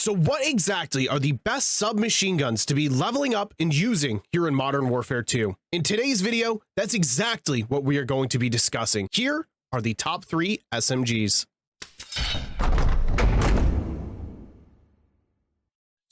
So what exactly are the best submachine guns to be leveling up and using here in Modern Warfare 2? In today's video, that's exactly what we are going to be discussing. Here are the top 3 SMGs.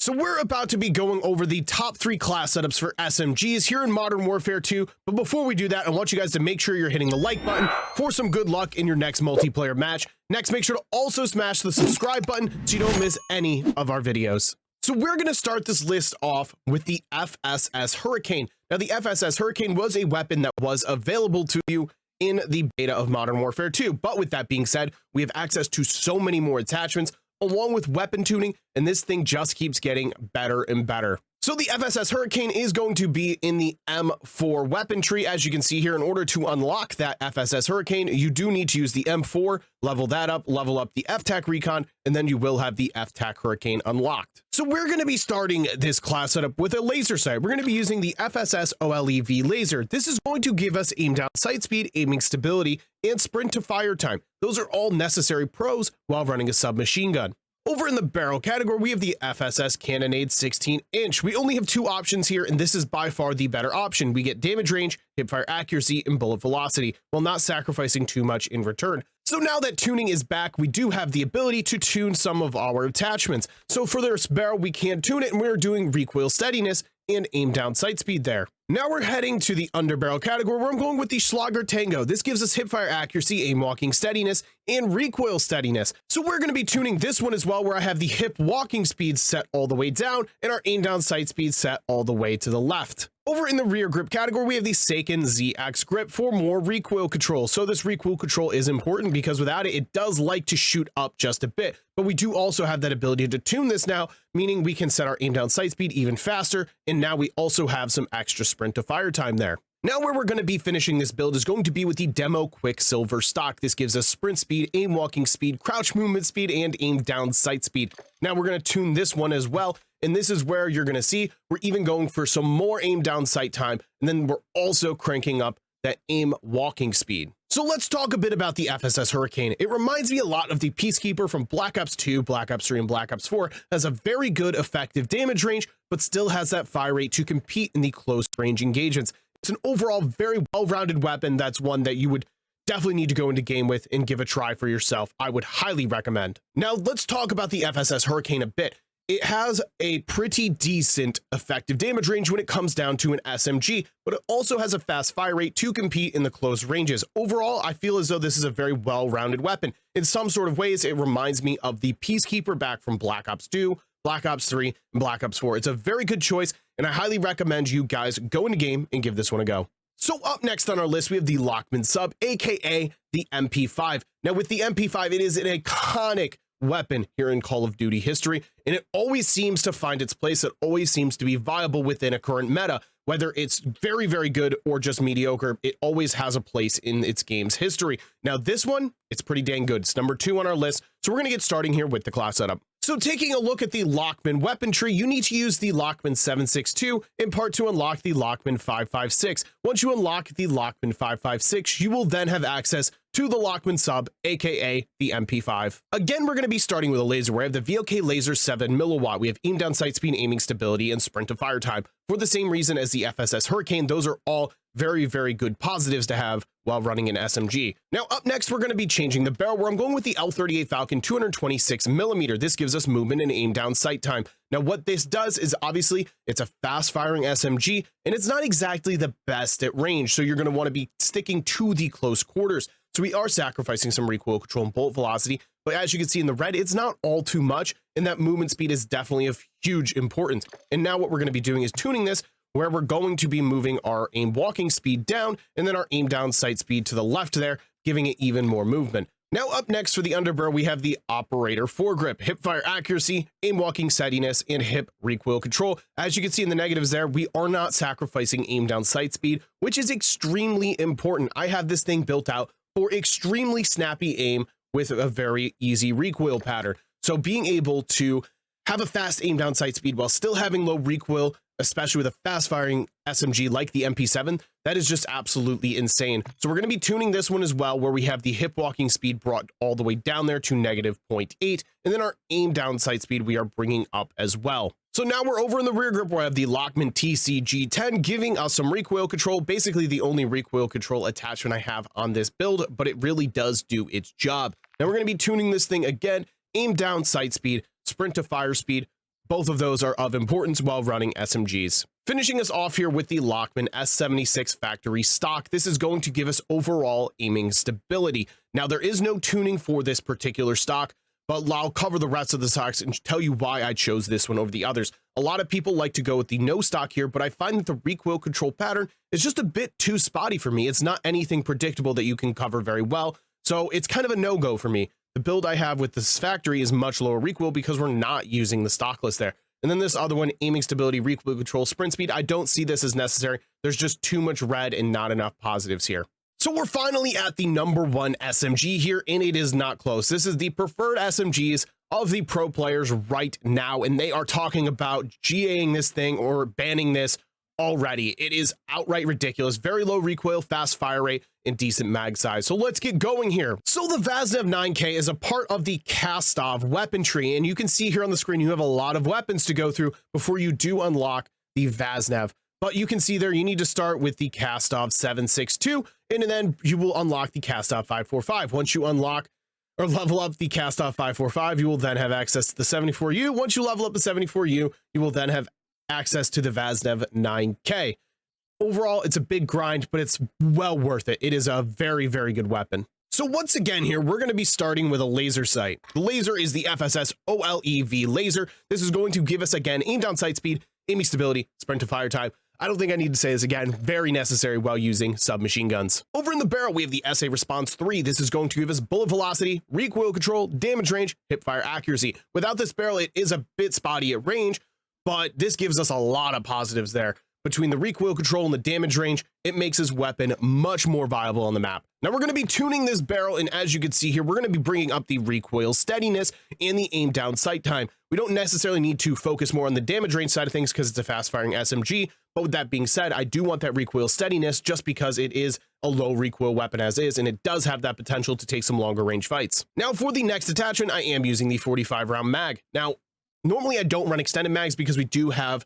So we're about to be going over the top 3 class setups for SMGs here in Modern Warfare 2, but before we do that, I want you guys to make sure you're hitting the like button for some good luck in your next multiplayer match. Next, make sure to also smash the subscribe button so you don't miss any of our videos. So we're going to start this list off with the FSS Hurricane. Now, the FSS Hurricane was a weapon that was available to you in the beta of Modern Warfare 2, but with that being said, we have access to so many more attachments along with weapon tuning, and this thing just keeps getting better and better. So the FSS Hurricane is going to be in the M4 weapon tree. As you can see here, in order to unlock that FSS Hurricane, you do need to use the M4, level that up, level up the FTAC Recon, and then you will have the FTAC Hurricane unlocked. So we're going to be starting this class setup with a laser sight. We're going to be using the FSS OLEV laser. This is going to give us aim down sight speed, aiming stability, and sprint to fire time. Those are all necessary pros while running a submachine gun. Over in the barrel category, we have the FSS Cannonade 16-inch. We only have 2 options here, and this is by far the better option. We get damage range, hipfire accuracy, and bullet velocity, while not sacrificing too much in return. So now that tuning is back, we do have the ability to tune some of our attachments. So for this barrel, we can tune it, and we're doing recoil steadiness and aim down sight speed there. Now we're heading to the underbarrel category where I'm going with the Schlager Tango. This gives us hipfire accuracy, aim walking steadiness, and recoil steadiness. So we're going to be tuning this one as well, where I have the hip walking speed set all the way down and our aim down sight speed set all the way to the left. Over in the rear grip category, we have the Seiken ZX grip for more recoil control. So this recoil control is important because without it, it does like to shoot up just a bit. But we do also have that ability to tune this now, meaning we can set our aim down sight speed even faster. And now we also have some extra sprint to fire time there. Now where we're going to be finishing this build is going to be with the Demo Quicksilver stock. This gives us sprint speed, aim walking speed, crouch movement speed, and aim down sight speed. Now we're going to tune this one as well. And this is where you're going to see we're even going for some more aim down sight time. And then we're also cranking up that aim walking speed. So let's talk a bit about the FSS Hurricane. It reminds me a lot of the Peacekeeper from Black Ops 2, Black Ops 3, and Black Ops 4. It has a very good effective damage range, but still has that fire rate to compete in the close range engagements. It's an overall very well-rounded weapon. That's one that you would definitely need to go into game with and give a try for yourself. I would highly recommend. Now let's talk about the FSS Hurricane a bit. It has a pretty decent effective damage range when it comes down to an SMG, but it also has a fast fire rate to compete in the close ranges. Overall, I feel as though this is a very well-rounded weapon. In some sort of ways, it reminds me of the Peacekeeper back from Black Ops 2, Black Ops 3, and Black Ops 4. It's a very good choice, and I highly recommend you guys go into game and give this one a go. So up next on our list, we have the Lachmann Sub, aka the MP5. Now with the MP5, it is an iconic weapon here in Call of Duty history, and it always seems to find its place. It always seems to be viable within a current meta, whether it's very, very good or just mediocre. It always has a place in its game's history. Now this one, it's pretty dang good. It's number 2 on our list, so we're going to get starting here with the class setup. So taking a look at the Lachmann weapon tree, you need to use the Lachmann 762 in part to unlock the Lachmann 556. Once you unlock the Lachmann 556, you will then have access to the Lachmann Sub, aka the MP5. Again, we're going to be starting with a laser where I have the VLK Laser 7 milliwatt. We have aim down sight speed, aiming stability, and sprint to fire time. For the same reason as the FSS Hurricane, those are all very, very good positives to have while running an SMG. Now up next, we're going to be changing the barrel where I'm going with the L38 Falcon 226mm. This gives us movement and aim down sight time. Now what this does is obviously it's a fast firing SMG and it's not exactly the best at range. So you're going to want to be sticking to the close quarters. So we are sacrificing some recoil control and bullet velocity, but as you can see in the red, it's not all too much. And that movement speed is definitely of huge importance. And now what we're going to be doing is tuning this where we're going to be moving our aim walking speed down and then our aim down sight speed to the left there, giving it even more movement. Now up next for the underbarrel, we have the Operator foregrip, hip fire accuracy, aim walking steadiness, and hip recoil control. As you can see in the negatives there, we are not sacrificing aim down sight speed, which is extremely important. I have this thing built out for extremely snappy aim with a very easy recoil pattern. So being able to have a fast aim down sight speed while still having low recoil especially with a fast-firing SMG like the MP7, that is just absolutely insane. So we're going to be tuning this one as well, where we have the hip walking speed brought all the way down there to -0.8, and then our aim down sight speed we are bringing up as well. So now we're over in the rear grip where I have the Lachmann TCG10 giving us some recoil control, basically the only recoil control attachment I have on this build, but it really does do its job. Now we're going to be tuning this thing again, aim down sight speed, sprint to fire speed. Both of those are of importance while running SMGs. Finishing us off here with the Lachmann S76 factory stock. This is going to give us overall aiming stability. Now there is no tuning for this particular stock, but I'll cover the rest of the stocks and tell you why I chose this one over the others. A lot of people like to go with the no stock here, but I find that the recoil control pattern is just a bit too spotty for me. It's not anything predictable that you can cover very well, so it's kind of a no-go for me. The build I have with this factory is much lower recoil because we're not using the stock list there. And then this other one, aiming stability, recoil control, sprint speed, I don't see this as necessary. There's just too much red and not enough positives here. So we're finally at the #1 SMG here, and it is not close. This is the preferred SMGs of the pro players right now, and they are talking about GAing this thing or banning this already. It is outright ridiculous. Very low recoil, fast fire rate, and decent mag size. So let's get going here. So the Vaznev 9K is a part of the Kastov weapon tree, and you can see here on the screen you have a lot of weapons to go through before you do unlock the Vaznev. But you can see there you need to start with the Kastov 762, and then you will unlock the Kastov 545. Once you unlock or level up the Kastov 545, you will then have access to the 74U. Once you level up the 74U, you will then have access to the Vaznev 9K. Overall, it's a big grind, but it's well worth it. It is a very, very good weapon. So once again here, we're going to be starting with a laser sight. The laser is the FSS OLEV laser. This is going to give us, again, aim down sight speed, aiming stability, sprint to fire time. I don't think I need to say this again, very necessary while using submachine guns. Over in the barrel, we have the SA Response 3. This is going to give us bullet velocity, recoil control, damage range, hip fire accuracy. Without this barrel, it is a bit spotty at range, but this gives us a lot of positives there. Between the recoil control and the damage range, it makes this weapon much more viable on the map. Now we're going to be tuning this barrel, and as you can see here, we're going to be bringing up the recoil steadiness and the aim down sight time. We don't necessarily need to focus more on the damage range side of things because it's a fast firing SMG, but with that being said, I do want that recoil steadiness just because it is a low recoil weapon as is, and it does have that potential to take some longer range fights. Now for the next attachment, I am using the 45 round mag. Now, normally I don't run extended mags because we do have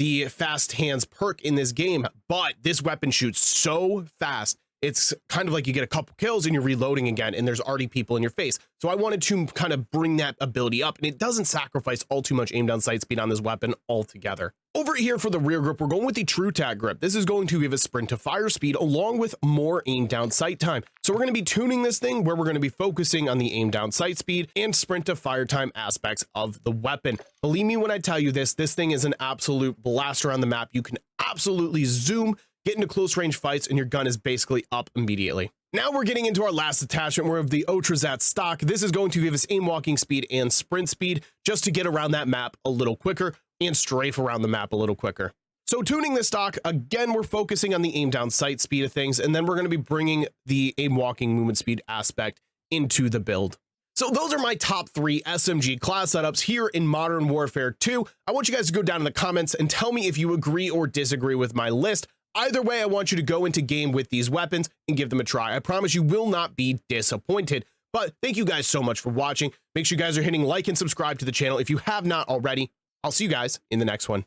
the fast hands perk in this game, but this weapon shoots so fast. It's kind of like you get a couple kills and you're reloading again and there's already people in your face. So I wanted to kind of bring that ability up, and it doesn't sacrifice all too much aim down sight speed on this weapon altogether. Over here for the rear grip, we're going with the True Tag grip. This is going to give us sprint to fire speed along with more aim down sight time. So we're going to be tuning this thing where we're going to be focusing on the aim down sight speed and sprint to fire time aspects of the weapon. Believe me when I tell you this thing is an absolute blast around the map. You can absolutely zoom, get into close range fights, and your gun is basically up immediately. Now we're getting into our last attachment. We're of the Otrazat stock. This is going to give us aim walking speed and sprint speed just to get around that map a little quicker and strafe around the map a little quicker. So tuning this stock, again, we're focusing on the aim down sight speed of things, and then we're going to be bringing the aim walking movement speed aspect into the build. So those are my top 3 SMG class setups here in Modern Warfare 2. I want you guys to go down in the comments and tell me if you agree or disagree with my list. Either way, I want you to go into game with these weapons and give them a try. I promise you will not be disappointed. But thank you guys so much for watching. Make sure you guys are hitting like and subscribe to the channel if you have not already. I'll see you guys in the next one.